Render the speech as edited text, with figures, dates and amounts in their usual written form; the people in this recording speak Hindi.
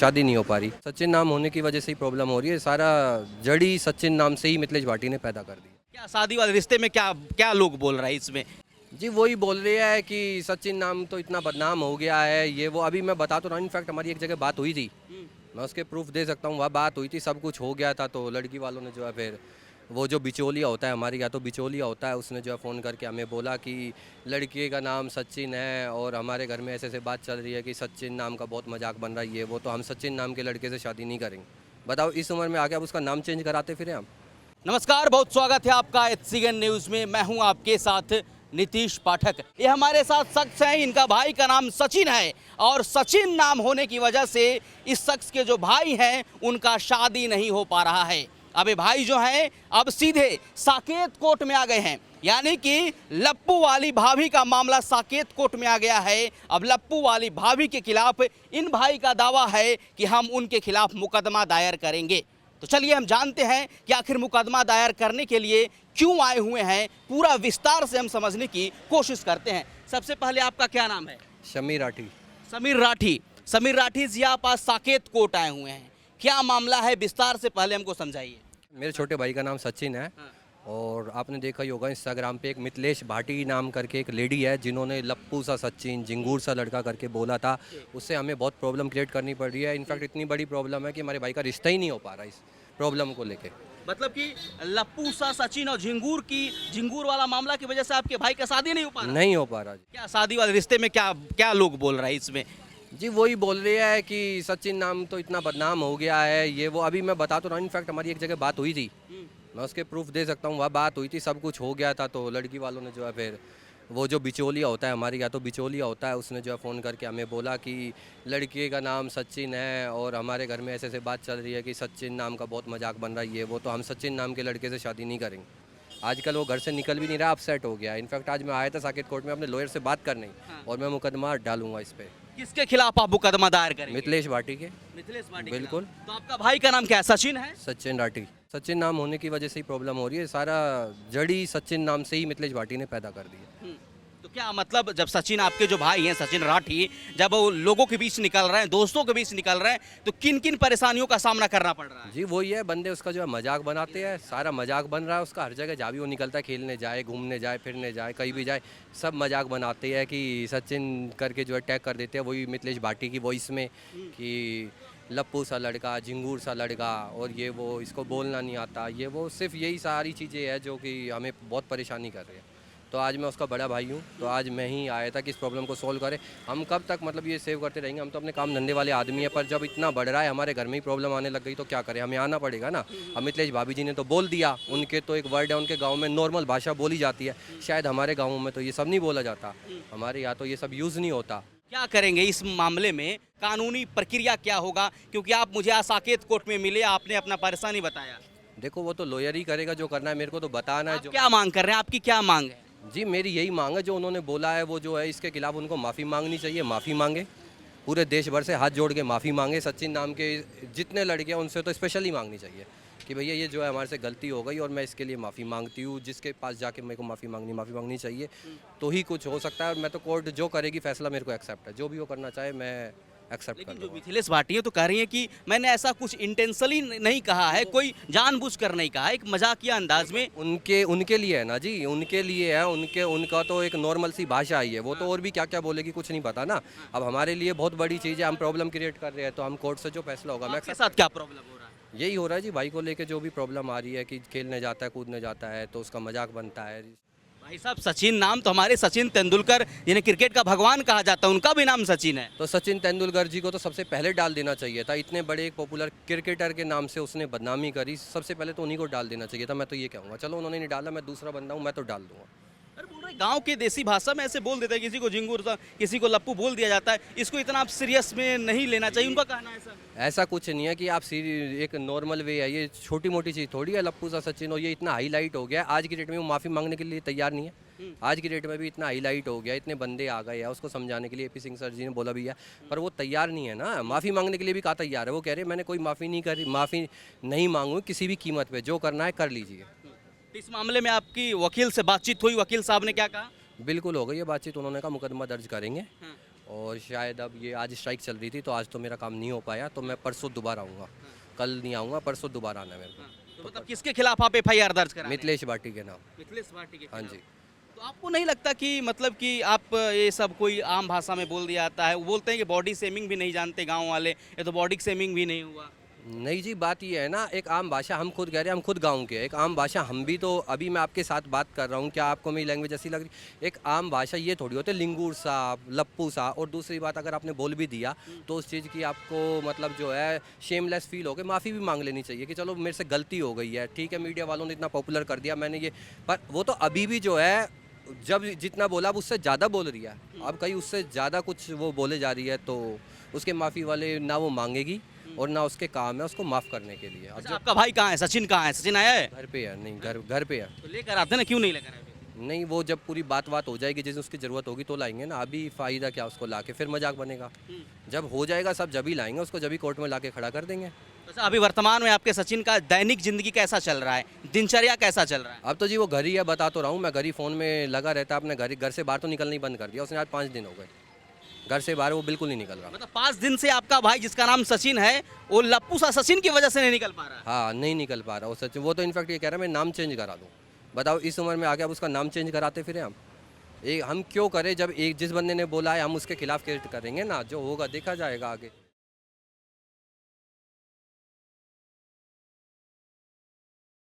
शादी नहीं हो पा रही। सचिन नाम होने की वजह से ही प्रॉब्लम हो रही है। सारा जड़ी सचिन नाम से ही मिथिलेश भाटी ने पैदा कर दी। क्या शादी वाले रिश्ते में क्या क्या लोग बोल रहे हैं इसमें? जी वही बोल रहे हैं कि सचिन नाम तो इतना बदनाम हो गया है, ये वो। अभी मैं बता तो रहा हूँ, इनफैक्ट हमारी एक जगह बात हुई थी, मैं उसके प्रूफ दे सकता हूँ। वहाँ बात हुई थी, सब कुछ हो गया था। तो लड़की वालों ने जो है फिर वो जो बिचौलिया होता है हमारे यहाँ, तो बिचौलिया होता है, उसने जो है फ़ोन करके हमें बोला कि लड़के का नाम सचिन है और हमारे घर में ऐसे ऐसे बात चल रही है कि सचिन नाम का बहुत मजाक बन रहा है, ये वो। तो हम सचिन नाम के लड़के से शादी नहीं करेंगे। बताओ, इस उम्र में आके अब उसका नाम चेंज कराते फिर हम। नमस्कार, बहुत स्वागत है आपका HCN न्यूज़ में। मैं हूं आपके साथ नीतीश पाठक। ये हमारे साथ शख्स हैं, इनका भाई का नाम सचिन है और सचिन नाम होने की वजह से इस शख्स के जो भाई हैं उनका शादी नहीं हो पा रहा है। अब ये भाई जो हैं अब सीधे साकेत कोर्ट में आ गए हैं, यानी कि लप्पू वाली भाभी का मामला साकेत कोर्ट में आ गया है। अब लप्पू वाली भाभी के खिलाफ इन भाई का दावा है कि हम उनके खिलाफ मुकदमा दायर करेंगे। तो चलिए हम जानते हैं कि आखिर मुकदमा दायर करने के लिए क्यों आए हुए हैं, पूरा विस्तार से हम समझने की कोशिश करते हैं। सबसे पहले आपका क्या नाम है? शमी राठी। समीर राठी। समीर राठी जी, आप आज साकेत कोर्ट आए हुए हैं, क्या मामला है विस्तार से पहले हमको समझाइए। मेरे छोटे भाई का नाम सचिन है और आपने देखा ही होगा इंस्टाग्राम पे एक मिथिलेश भाटी नाम करके एक लेडी है, जिन्होंने लप्पू सा सचिन, झिंगूर सा लड़का करके बोला था। उससे हमें बहुत प्रॉब्लम क्रिएट करनी पड़ रही है। इनफैक्ट इतनी बड़ी प्रॉब्लम है कि हमारे भाई का रिश्ता ही नहीं हो पा रहा इस प्रॉब्लम को लेके। मतलब कि लप्पू सा सचिन और झिंगूर वाला मामला की वजह से आपके भाई का शादी नहीं हो पा रहा? नहीं हो पा रहा जी। क्या शादी वाले रिश्ते में क्या क्या लोग बोल रहे हैं इसमें? जी वही बोल रहे हैं कि सचिन नाम तो इतना बदनाम हो गया है, ये वो। अभी मैं बता तो रहा हूँ, इनफैक्ट हमारी एक जगह बात हुई थी, मैं उसके प्रूफ दे सकता हूँ। वहाँ बात हुई थी, सब कुछ हो गया था। तो लड़की वालों ने जो है फिर वो जो बिचौलिया होता है हमारे यहाँ, तो बिचौलिया होता है, उसने जो है फ़ोन करके हमें बोला कि लड़के का नाम सचिन है और हमारे घर में ऐसे ऐसे बात चल रही है कि सचिन नाम का बहुत मजाक बन रहा है, ये वो। तो हम सचिन नाम के लड़के से शादी नहीं करेंगे। आजकल वो घर से निकल भी नहीं रहा, अपसेट हो गया। इनफैक्ट आज मैं आया था साकेत कोर्ट में अपने लॉयर से बात करने, और मैं मुकदमा डालूंगा इस पे। किसके खिलाफ आप मुकदमा दायर करेंगे? मिथिलेश भाटी के। मिथिलेश भाटी। बिल्कुल। तो आपका भाई का नाम क्या है? सचिन है? सचिन राठी। सचिन नाम होने की वजह से ही प्रॉब्लम हो रही है। सारा जड़ी सचिन नाम से ही मिथिलेश भाटी ने पैदा कर दी है। तो क्या मतलब, जब सचिन आपके जो भाई हैं सचिन राठी, जब वो लोगों के बीच निकल रहे हैं, दोस्तों के बीच निकल रहे हैं, तो किन किन परेशानियों का सामना करना पड़ रहा है? जी वही है, बंदे उसका जो है मजाक बनाते हैं, सारा मजाक बन रहा है उसका। हर जगह जहाँ भी वो निकलता है, खेलने जाए, घूमने जाए, फिरने जाए, कहीं भी जाए, सब मजाक बनाते हैं कि सचिन करके जो है टैग कर देते हैं वही मिथिलेश भाटी की वॉइस में कि लप्पू सा लड़का, झिंगूर सा लड़का, और ये वो, इसको बोलना नहीं आता, ये वो। सिर्फ यही सारी चीज़ें हैं जो कि हमें बहुत परेशानी कर रही है। तो आज मैं उसका बड़ा भाई हूँ, तो आज मैं ही आया था कि इस प्रॉब्लम को सॉल्व करें। हम कब तक मतलब ये सेव करते रहेंगे? हम तो अपने काम धंधे वाले आदमी हैं, पर जब इतना बढ़ रहा है, हमारे घर में ही प्रॉब्लम आने लग गई, तो क्या करें? हमें आना पड़ेगा ना। अब मिथिलेश भाभी जी ने तो बोल दिया, उनके तो एक वर्ड है, उनके गाँव में नॉर्मल भाषा बोली जाती है, शायद हमारे गाँव में तो ये सब नहीं बोला जाता, हमारे यहाँ तो ये सब यूज़ नहीं होता। क्या करेंगे इस मामले में? कानूनी प्रक्रिया क्या होगा? क्योंकि आप मुझे आज साकेत कोर्ट में मिले, आपने अपना परेशानी बताया। देखो वो तो लॉयर ही करेगा जो करना है, मेरे को तो बताना है आप जो। क्या मांग कर रहे हैं? आपकी क्या मांग है? जी मेरी यही मांग है, जो उन्होंने बोला है वो जो है, इसके खिलाफ उनको माफ़ी मांगनी चाहिए। माफ़ी मांगे, पूरे देश भर से हाथ जोड़ के माफ़ी मांगे। सचिन नाम के जितने लड़के हैं उनसे तो स्पेशली मांगनी चाहिए कि भैया ये जो है हमारे से गलती हो गई और मैं इसके लिए माफ़ी मांगती हूँ। जिसके पास जाके मेरे को माफ़ी मांगनी चाहिए, तो ही कुछ हो सकता है। और मैं तो कोर्ट जो करेगी फैसला मेरे को एक्सेप्ट है, जो भी वो करना चाहे मैं एक्सेप्ट कर लेकिन जो लूँगा। मिथिलेश भाटी है तो कह रही है कि मैंने ऐसा कुछ इंटेंशनली नहीं कहा है, कोई जानबूझकर नहीं कहा, एक मजाकिया अंदाज में। उनके लिए है ना जी, उनके लिए है। उनका तो एक नॉर्मल सी भाषा ही है, वो तो और भी क्या क्या बोलेगी कुछ नहीं पता ना। अब हमारे लिए बहुत बड़ी चीज़ है, हम प्रॉब्लम क्रिएट कर रहे हैं, तो हम कोर्ट से जो फैसला होगा मैं आपके साथ क्या प्रॉब्लम हो रहा है? यही हो रहा है जी। भाई को लेके जो भी प्रॉब्लम आ रही है कि खेलने जाता है, कूदने जाता है, तो उसका मजाक बनता है। भाई साहब, सचिन नाम तो हमारे सचिन तेंदुलकर, जिन्हें क्रिकेट का भगवान कहा जाता है, उनका भी नाम सचिन है। तो सचिन तेंदुलकर जी को तो सबसे पहले डाल देना चाहिए था। इतने बड़े एक पॉपुलर क्रिकेटर के नाम से उसने बदनामी करी, सबसे पहले तो उन्हीं को डाल देना चाहिए था। मैं तो ये कहूँगा, चलो उन्होंने नहीं डाला, मैं दूसरा बंदा हूँ, मैं तो डाल दूंगा। अरे बोल रहे गांव के देसी भाषा में ऐसे बोल देते हैं, किसी को झिंगूर, किसी को लप्पू बोल दिया जाता है, इसको इतना आप सीरियस में नहीं लेना चाहिए, उनका कहना है सर। ऐसा कुछ नहीं है कि आप एक नॉर्मल वे है, ये छोटी मोटी चीज़ थोड़ी है लप्पू सा सचिन, और ये इतना हाईलाइट हो गया आज की डेट में। वो माफ़ी मांगने के लिए तैयार नहीं है। आज की डेट में भी इतना हाईलाइट हो गया, इतने बंदे आ गए हैं उसको समझाने के लिए। AP सिंह सर जी ने बोला भी है, पर वो तैयार नहीं है ना। माफ़ी मांगने के लिए भी कहा तैयार है, वो कह रहे हैं मैंने कोई माफ़ी नहीं करी, माफ़ी नहीं मांगू किसी भी कीमत पे, जो करना है कर लीजिए। इस मामले में आपकी वकील से बातचीत हुई? वकील साहब ने क्या कहा? बिल्कुल हो गई ये बातचीत, उन्होंने कहा मुकदमा दर्ज करेंगे और शायद अब ये आज स्ट्राइक चल रही थी तो आज तो मेरा काम नहीं हो पाया, तो मैं परसों दोबारा आऊँगा। कल नहीं आऊँगा, परसों दोबारा आना है मेरे को। तो मतलब किसके खिलाफ आप एफआईआर दर्ज करा? मिथिलेश भाटी के नाम। मिथिलेश भाटी के हाँ खिलाफ। जी। तो आपको नहीं लगता कि मतलब कि आप ये सब कोई आम भाषा में बोल दिया जाता है, वो बोलते हैं कि बॉडी शेमिंग भी नहीं जानते गांव वाले, ये तो बॉडी शेमिंग भी नहीं हुआ? नहीं जी, बात ये है ना, एक आम भाषा, हम खुद कह रहे हैं, हम खुद गांव के हैं, एक आम भाषा हम भी तो, अभी मैं आपके साथ बात कर रहा हूँ, क्या आपको मेरी लैंग्वेज ऐसी लग रही? एक आम भाषा ये थोड़ी होती है लिंगूर सा, लप्पू सा। और दूसरी बात, अगर आपने बोल भी दिया तो उस चीज़ की आपको मतलब जो है शेमलेस फील हो के माफ़ी भी मांग लेनी चाहिए कि चलो मेरे से गलती हो गई है, ठीक है। मीडिया वालों ने इतना पॉपुलर कर दिया, मैंने ये, पर वो तो अभी भी जो है, जब जितना बोला अब उससे ज़्यादा बोल रही है, अब कहीं उससे ज़्यादा कुछ वो बोले जा रही है तो उसके माफ़ी वाले ना वो मांगेगी और ना उसके काम है उसको माफ़ करने के लिए। अब अच्छा, जो आपका भाई कहाँ है? सचिन कहाँ है? सचिन आया है? घर पे है, नहीं घर पे है। तो लेकर आते ना, क्यों नहीं लेकर आए? नहीं, वो जब पूरी बात हो जाएगी, जिस उसकी ज़रूरत होगी तो लाएंगे ना। अभी फ़ायदा क्या उसको ला के, फिर मजाक बनेगा। जब हो जाएगा सब, जब ही लाएंगे उसको, जब ही कोर्ट में ला के खड़ा कर देंगे। अच्छा, अभी वर्तमान में आपके सचिन का दैनिक जिंदगी कैसा चल रहा है? दिनचर्या कैसा चल रहा है? अब तो जी वो घर ही है, बता तो रहा हूँ मैं, घर ही फ़ोन में लगा रहता है अपने। घर से बाहर तो निकलना ही बंद कर दिया उसने, आज 5 दिन हो गए घर से बाहर वो बिल्कुल नहीं निकल रहा। मतलब 5 दिन से आपका भाई जिसका नाम सचिन है, वो लप्पू सा सचिन की वजह से नहीं निकल पा रहा है? हाँ, नहीं निकल पा रहा वो सच। वो तो इनफैक्ट ये कह रहा है मैं नाम चेंज करा दूँ। बताओ, इस उम्र में आके अब उसका नाम चेंज कराते फिर हम? हम क्यों करें? जब एक जिस बंदे ने बोला है हम उसके खिलाफ केस करेंगे ना, जो होगा देखा जाएगा आगे।